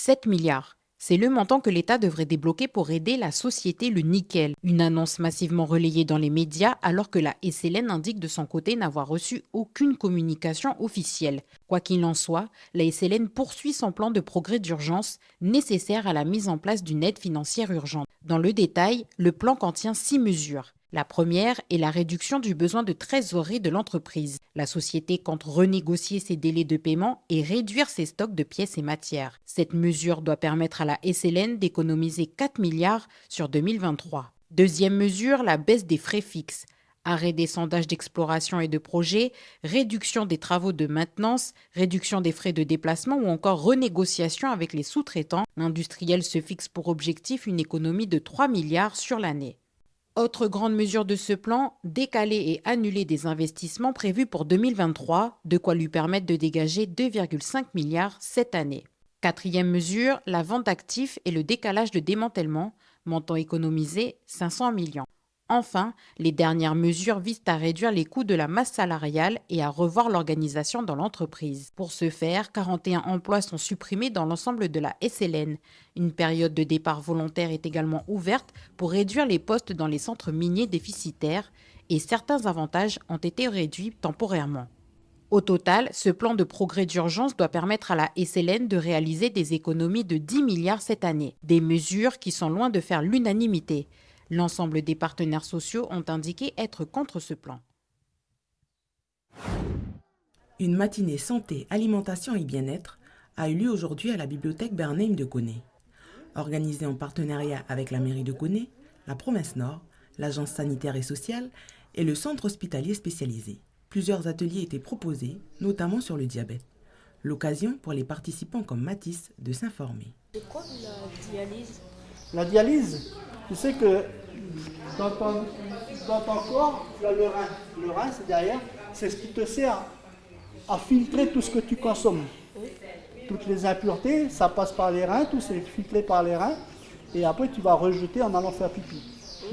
7 milliards. C'est le montant que l'État devrait débloquer pour aider la société Le Nickel. Une annonce massivement relayée dans les médias alors que la SLN indique de son côté n'avoir reçu aucune communication officielle. Quoi qu'il en soit, la SLN poursuit son plan de progrès d'urgence nécessaire à la mise en place d'une aide financière urgente. Dans le détail, le plan contient 6 mesures. La première est la réduction du besoin de trésorerie de l'entreprise. La société compte renégocier ses délais de paiement et réduire ses stocks de pièces et matières. Cette mesure doit permettre à la SLN d'économiser 4 milliards sur 2023. Deuxième mesure, la baisse des frais fixes. Arrêt des sondages d'exploration et de projet, réduction des travaux de maintenance, réduction des frais de déplacement ou encore renégociation avec les sous-traitants. L'industriel se fixe pour objectif une économie de 3 milliards sur l'année. Autre grande mesure de ce plan, décaler et annuler des investissements prévus pour 2023, de quoi lui permettre de dégager 2,5 milliards cette année. Quatrième mesure, la vente d'actifs et le décalage de démantèlement, montant économisé 500 millions. Enfin, les dernières mesures visent à réduire les coûts de la masse salariale et à revoir l'organisation dans l'entreprise. Pour ce faire, 41 emplois sont supprimés dans l'ensemble de la SLN. Une période de départ volontaire est également ouverte pour réduire les postes dans les centres miniers déficitaires et certains avantages ont été réduits temporairement. Au total, ce plan de progrès d'urgence doit permettre à la SLN de réaliser des économies de 10 milliards cette année, des mesures qui sont loin de faire l'unanimité. L'ensemble des partenaires sociaux ont indiqué être contre ce plan. Une matinée santé, alimentation et bien-être a eu lieu aujourd'hui à la bibliothèque Bernheim de Koné. Organisée en partenariat avec la mairie de Koné, la province Nord, l'agence sanitaire et sociale et le centre hospitalier spécialisé. Plusieurs ateliers étaient proposés, notamment sur le diabète. L'occasion pour les participants comme Mathis de s'informer. C'est quoi la dialyse? La dialyse, tu sais que dans ton corps, tu as le rein. Le rein, c'est derrière, c'est ce qui te sert à filtrer tout ce que tu consommes. Toutes les impuretés, ça passe par les reins, tout c'est filtré par les reins, et après tu vas rejeter en allant faire pipi.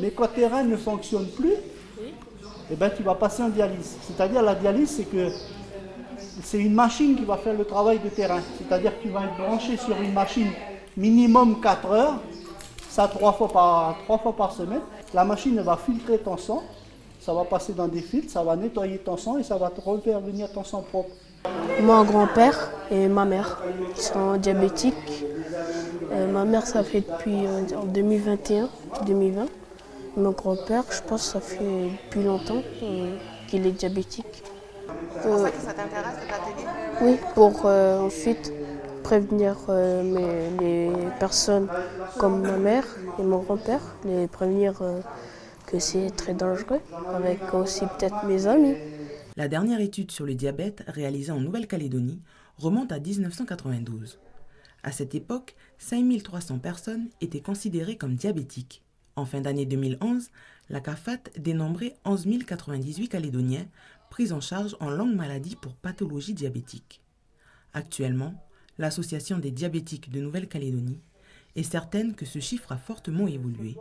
Mais quand tes reins ne fonctionnent plus, eh ben, tu vas passer en dialyse. C'est-à-dire la dialyse, c'est une machine qui va faire le travail de tes reins. C'est-à-dire que tu vas être branché sur une machine minimum 4 heures, ça 3 fois par semaine. La machine va filtrer ton sang, ça va passer dans des filtres, ça va nettoyer ton sang et ça va te refaire venir ton sang propre. Mon grand-père et ma mère sont diabétiques. Ma mère, ça fait depuis en 2021-2020. Mon grand-père, je pense que ça fait depuis longtemps qu'il est diabétique. C'est pour ça que ça t'intéresse cet atelier? Oui, pour ensuite prévenir les personnes comme ma mère et mon grand-père, les prévenir que c'est très dangereux, avec aussi peut-être mes amis. La dernière étude sur le diabète réalisée en Nouvelle-Calédonie remonte à 1992. À cette époque, 5300 personnes étaient considérées comme diabétiques. En fin d'année 2011, la CAFAT dénombrait 11 098 Calédoniens pris en charge en longue maladie pour pathologie diabétique. Actuellement, l'Association des diabétiques de Nouvelle-Calédonie est certaine que ce chiffre a fortement évolué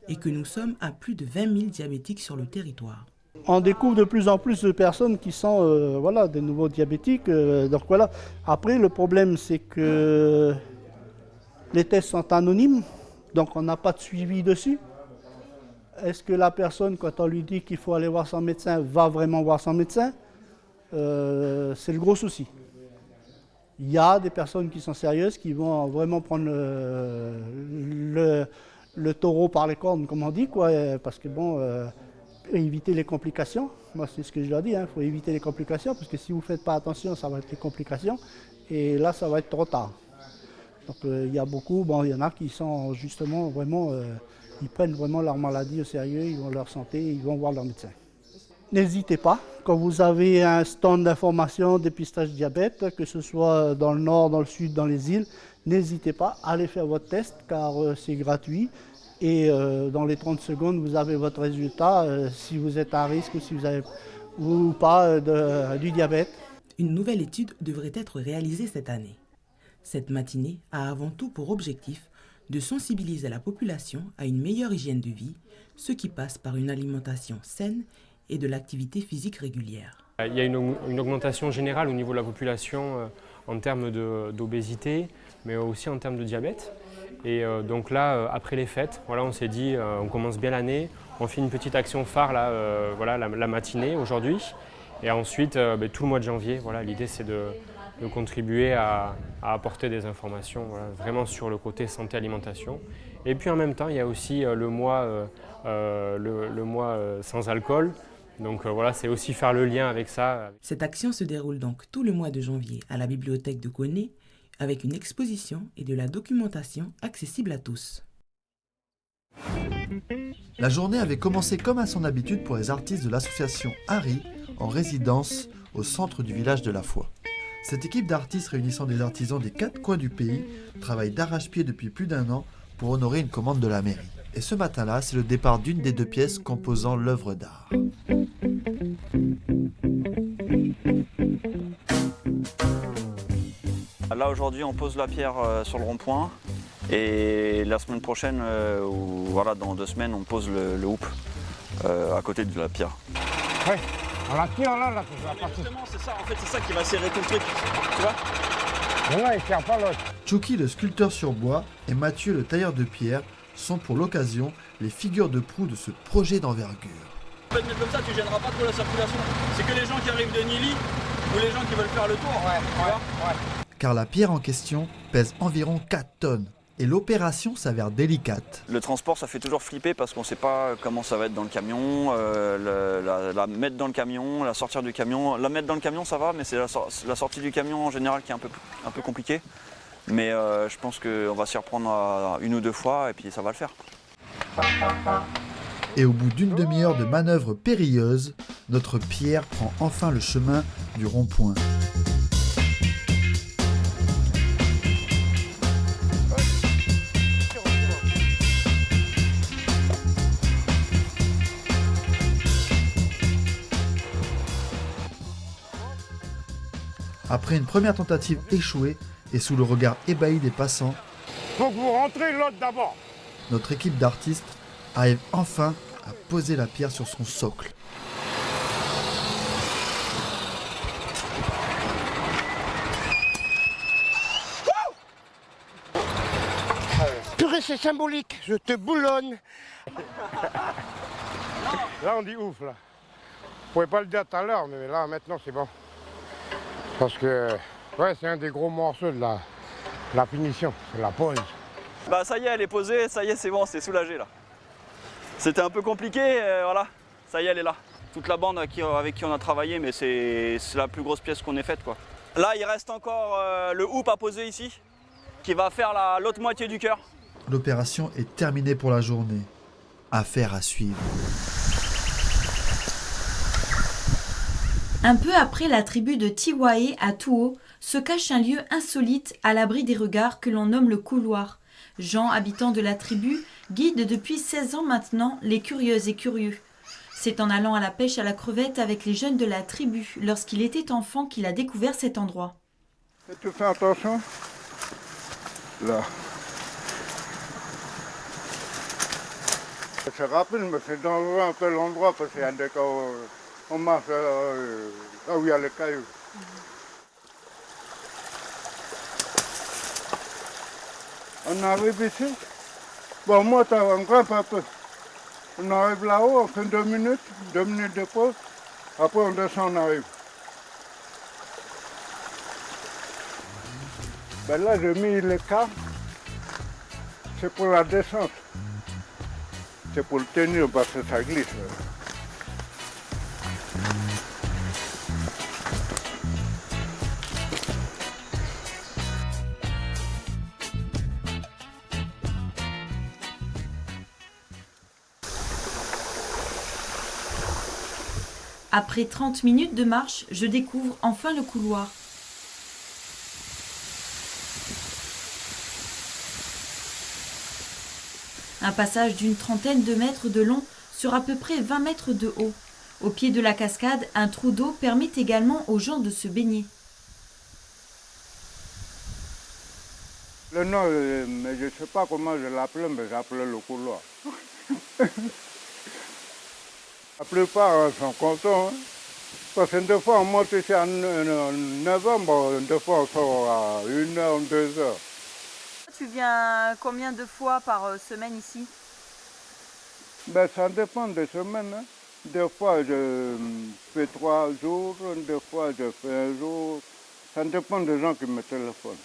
et que nous sommes à plus de 20 000 diabétiques sur le territoire. On découvre de plus en plus de personnes qui sont des nouveaux diabétiques. Donc voilà. Après, le problème, c'est que les tests sont anonymes, donc on n'a pas de suivi dessus. Est-ce que la personne, quand on lui dit qu'il faut aller voir son médecin, va vraiment voir son médecin? C'est le gros souci. Il y a des personnes qui sont sérieuses, qui vont vraiment prendre le taureau par les cornes, comme on dit, quoi, parce que éviter les complications. Moi, c'est ce que je leur dis, il faut éviter les complications, parce que si vous ne faites pas attention, ça va être les complications, et là, ça va être trop tard. Donc, il y a beaucoup, il y en a qui sont justement vraiment, ils prennent vraiment leur maladie au sérieux, ils vont leur santé, ils vont voir leur médecin. N'hésitez pas, quand vous avez un stand d'information, dépistage diabète, que ce soit dans le nord, dans le sud, dans les îles, n'hésitez pas à aller faire votre test, car c'est gratuit. Et dans les 30 secondes, vous avez votre résultat, si vous êtes à risque ou si vous avez ou pas du diabète. Une nouvelle étude devrait être réalisée cette année. Cette matinée a avant tout pour objectif de sensibiliser la population à une meilleure hygiène de vie, ce qui passe par une alimentation saine et de l'activité physique régulière. Il y a une augmentation générale au niveau de la population en termes d'obésité, mais aussi en termes de diabète. Et donc là, après les fêtes, voilà, on s'est dit, on commence bien l'année, on fait une petite action phare là, voilà, la matinée aujourd'hui. Et ensuite, tout le mois de janvier, voilà, l'idée c'est de contribuer à apporter des informations voilà, vraiment sur le côté santé-alimentation. Et puis en même temps, il y a aussi le mois sans alcool. Donc voilà, c'est aussi faire le lien avec ça. Cette action se déroule donc tout le mois de janvier à la bibliothèque de Koné, avec une exposition et de la documentation accessible à tous. La journée avait commencé comme à son habitude pour les artistes de l'association Harry, en résidence au centre du village de la Foi. Cette équipe d'artistes réunissant des artisans des 4 coins du pays travaille d'arrache-pied depuis plus d'1 an pour honorer une commande de la mairie. Et ce matin-là, c'est le départ d'une des 2 pièces composant l'œuvre d'art. Là aujourd'hui on pose la pierre sur le rond-point et la semaine prochaine, ou voilà, dans 2 semaines, on pose le hoop à côté de la pierre. Ouais, on la tire là, justement c'est ça, en fait c'est ça qui va serrer tout le truc, tu vois. Non, il tire pas l'autre. Tchouki le sculpteur sur bois et Mathieu le tailleur de pierre sont pour l'occasion les figures de proue de ce projet d'envergure. Tu peux te mettre comme ça, tu gêneras pas trop la circulation. C'est que les gens qui arrivent de Nili ou les gens qui veulent faire le tour. Ouais. Car la pierre en question pèse environ 4 tonnes et l'opération s'avère délicate. Le transport ça fait toujours flipper parce qu'on ne sait pas comment ça va être dans le camion, la mettre dans le camion, la sortir du camion. La mettre dans le camion ça va, mais c'est la sortie du camion en général qui est un peu compliquée. Mais je pense qu'on va s'y reprendre 1 ou 2 fois et puis ça va le faire. Et au bout d'une demi-heure de manœuvre périlleuse, notre pierre prend enfin le chemin du rond-point. Après une première tentative échouée et sous le regard ébahi des passants, Faut que vous rentrez l'autre d'abord. notre équipe d'artistes arrive enfin à poser la pierre sur son socle. Purée, c'est symbolique, je te boulonne. Là, on dit ouf, là. Vous pouvez pas le dire tout à l'heure, mais là, maintenant, c'est bon. Parce que, ouais, c'est un des gros morceaux de la finition, c'est la pose. Bah ça y est, elle est posée, ça y est, c'est bon, c'est soulagé là. C'était un peu compliqué, voilà, ça y est, elle est là. Toute la bande avec qui on a travaillé, mais c'est la plus grosse pièce qu'on ait faite, quoi. Là, il reste encore le hoop à poser ici, qui va faire l'autre moitié du cœur. L'opération est terminée pour la journée. Affaire à suivre. Un peu après la tribu de Tiwaé à Touo, se cache un lieu insolite à l'abri des regards que l'on nomme le couloir. Jean, habitant de la tribu, guide depuis 16 ans maintenant les curieuses et curieux. C'est en allant à la pêche à la crevette avec les jeunes de la tribu, lorsqu'il était enfant, qu'il a découvert cet endroit. Et tu fais attention. Là. C'est rapide, mais c'est dangereux un peu l'endroit parce qu'il y a des cas où on marche là où il y a les cailloux. On arrive ici. Bon, moi, on grimpe un peu. On arrive là-haut, on fait 2 minutes de pause. Après, on descend, on arrive. Ben là, j'ai mis le câble. C'est pour la descente. C'est pour le tenir parce que ça glisse. Après 30 minutes de marche, je découvre enfin le couloir. Un passage d'une trentaine de mètres de long sur à peu près 20 mètres de haut. Au pied de la cascade, un trou d'eau permet également aux gens de se baigner. Le nom, mais je ne sais pas comment je l'appelais, mais j'appelais le couloir. La plupart sont contents. Hein. Parce que deux fois on monte ici en novembre, deux fois on sort à 1h, 2h. Tu viens combien de fois par semaine ici? Ben, ça dépend des semaines. Hein. Des fois je fais 3 jours, des fois je fais 1 jour. Ça dépend des gens qui me téléphonent.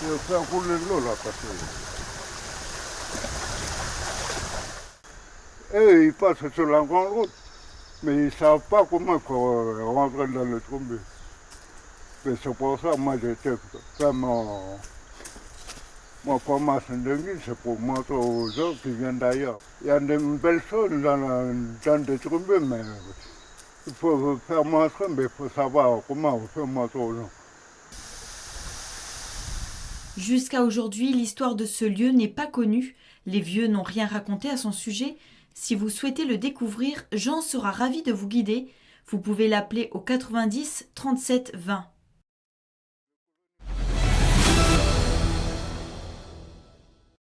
Je fais rouler l'eau là parce que... Eux, ils passent sur la grande route, mais ils ne savent pas comment il faut rentrer dans le trombi. C'est pour ça que moi j'ai fait mon formation de guide, c'est pour montrer aux gens qui viennent d'ailleurs. Il y a de belles choses dans des trombis, mais il faut faire montrer, mais il faut savoir comment on fait montrer aux gens. Jusqu'à aujourd'hui, l'histoire de ce lieu n'est pas connue. Les vieux n'ont rien raconté à son sujet. Si vous souhaitez le découvrir, Jean sera ravi de vous guider. Vous pouvez l'appeler au 90 37 20.